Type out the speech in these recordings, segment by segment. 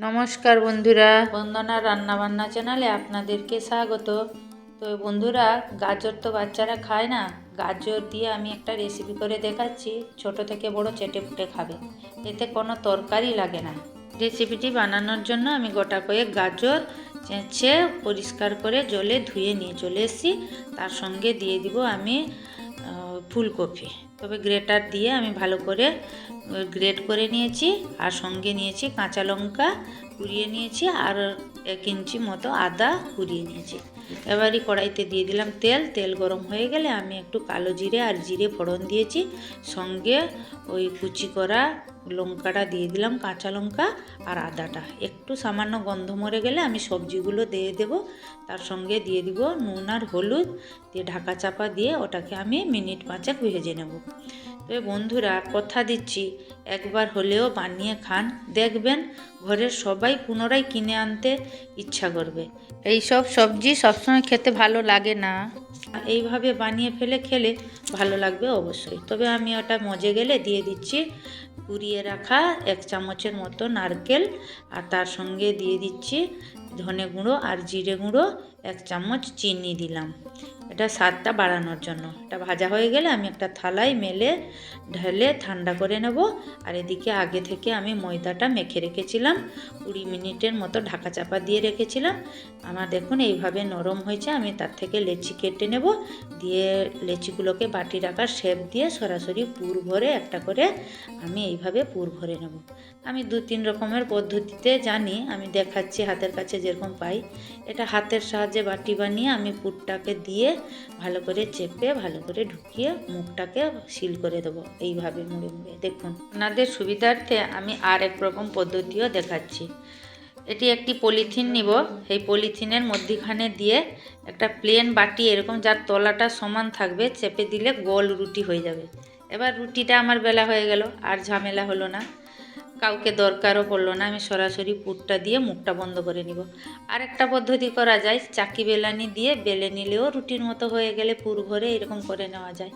নমস্কার বন্ধুরা, বন্দনা রান্নাবান্না চ্যানেলে আপনাদেরকে স্বাগত। তো বন্ধুরা, গাজর তো বাচ্চারা খায় না, গাজর দিয়ে আমি একটা রেসিপি করে দেখাচ্ছি। ছোট থেকে বড় চেটে পুটে খাবে, এতে কোনো তরকারি লাগে না। রেসিপিটি বানানোর জন্য আমি গোটা কয়েক গাজর চেঁচে পরিষ্কার করে জলে ধুয়ে নিয়ে চলে এসেছি। তার সঙ্গে দিয়ে দিব আমি ফুলকপি, তবে গ্রেটার দিয়ে আমি ভালো করে গ্রেট করে নিয়েছি। আর সঙ্গে নিয়েছি কাঁচা লঙ্কা কুড়িয়ে নিয়েছি, আর 1 ইঞ্চি মতো আদা কুড়িয়ে নিয়েছি। এবারই কড়াইতে দিয়ে দিলাম তেল গরম হয়ে গেলে আমি একটু কালো জিরে আর জিরে ফোড়ন দিয়েছি। সঙ্গে ওই কুচি করা লঙ্কাটা দিয়ে দিলাম, কাঁচা লঙ্কা আর আদাটা একটু সামান্য গন্ধ মরে গেলে আমি সবজিগুলো দিয়ে দেব। তার সঙ্গে দিয়ে দিব নুন আর হলুদ দিয়ে ঢাকা চাপা দিয়ে ওটাকে আমি মিনিট 5 ভেজে নেব। তবে বন্ধুরা, কথা দিচ্ছি, একবার হলেও বানিয়ে খান, দেখবেন ঘরের সবাই পুনরায় কিনে আনতে ইচ্ছা করবে। এই সব সবজি সবসময় খেতে ভালো লাগে না, এইভাবে বানিয়ে খেলে ভালো লাগবে অবশ্যই। তবে আমি ওটা মজে গেলে দিয়ে দিচ্ছি কুড়িয়ে রাখা 1 চামচের মতো নারকেল, আর তার সঙ্গে দিয়ে দিচ্ছি ধনে গুঁড়ো আর জিরে গুঁড়ো, 1 চামচ চিনি দিলাম, এটা স্বাদটা বাড়ানোর জন্য। এটা ভাজা হয়ে গেলে আমি একটা থালায় মেলে ঢেলে ঠান্ডা করে নেব। আর এদিকে আগে থেকে আমি ময়দাটা মেখে রেখেছিলাম, 20 মিনিটের মতো ঢাকা চাপা দিয়ে রেখেছিলাম। আমার দেখুন এইভাবে নরম হয়েছে। আমি তার থেকে লেচি কেটে নেব, দিয়ে লেচিগুলোকে বাটি রাখার শেপ দিয়ে সরাসরি পুর ভরে একটা করে আমি এইভাবে পুর ভরে নেব। আমি 2-3 রকমের পদ্ধতিতে জানি, আমি দেখাচ্ছি হাতের কাছে যেরকম পাই। এটা হাতের সাহায্যে বাটি বানিয়ে আমি পুরটাকে দিয়ে ভালো করে চেপে ভালো করে ঢুকিয়ে মুখটাকে সিল করে দেবো এইভাবে মুড়ে মুড়ে। দেখুন, আপনাদের সুবিধার্থে আমি আর এক রকম পদ্ধতিও দেখাচ্ছি। এটি একটি পলিথিন নিব, এই পলিথিনের মধ্যিখানে দিয়ে একটা প্লেন বাটি এরকম যার তলাটা সমান থাকবে চেপে দিলে গোল রুটি হয়ে যাবে। এবার রুটিটা আমার বেলা হয়ে গেল, আর ঝামেলা হলো না, কাউকে দরকারও পড়লো না। আমি সরাসরি পুরটা দিয়ে মুখটা বন্ধ করে নিব। আরেকটা পদ্ধতি করা যায়, চাকি বেলানি দিয়ে বেলে নিলেও রুটির মতো হয়ে গেলে পুর ভরে এরকম করে নেওয়া যায়।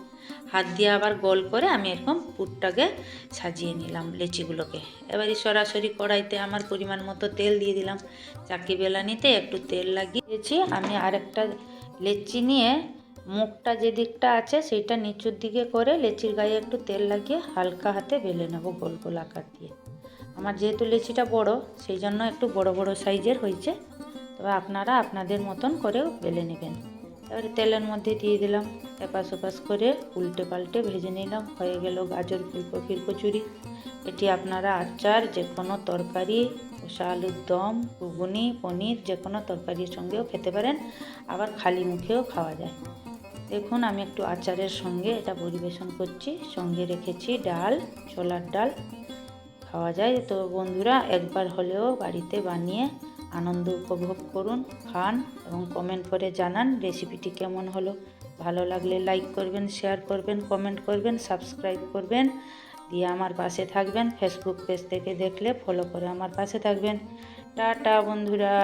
হাত দিয়ে আবার গোল করে আমি এরকম পুরটাকে সাজিয়ে নিলাম লেচিগুলোকে। এবারে সরাসরি কড়াইতে আমার পরিমাণ মতো তেল দিয়ে দিলাম, চাকি বেলানিতে একটু তেল লাগিয়েছি। আমি আরেকটা লেচি নিয়ে মুখটা যে দিকটা আছে সেইটা নিচুর দিকে করে লেচির গায়ে একটু তেল লাগিয়ে হালকা হাতে বেলে নেব গোল গোল আকার দিয়ে। আমার যেহেতু লেচিটা বড়, সেই জন্য একটু বড় বড় সাইজের হয়েছে, তবে আপনারা আপনাদের মতন করেও বেলে নেবেন। এবারে তেলের মধ্যে দিয়ে দিলাম, এপাশ ওপাশ করে উল্টে পাল্টে ভেজে নিলাম। হয়ে গেল গাজর ফুলকপির কচুরি। এটি আপনারা আচার, যে কোনো তরকারি, কষা আলুর দম, ঘুগনি, পনির, যে কোনো তরকারির সঙ্গেও খেতে পারেন, আবার খালি মুখেও খাওয়া যায়। দেখুন, আমি একটু আচারের সঙ্গে এটা পরিবেশন করছি, সঙ্গে রেখেছি ডাল, ছোলার ডাল, খাওয়া যায়। তো বন্ধুরা, একবার হলেও বাড়িতে বানিয়ে আনন্দ উপভোগ করুন, খান এবং কমেন্ট করে জানান রেসিপিটি কেমন হলো। ভালো লাগলে লাইক করবেন, শেয়ার করবেন, কমেন্ট করবেন, সাবস্ক্রাইব করবেন, দিয়ে আমার পাশে থাকবেন। ফেসবুক পেজ থেকে দেখলে ফলো করে আমার পাশে থাকবেন। টাটা বন্ধুরা।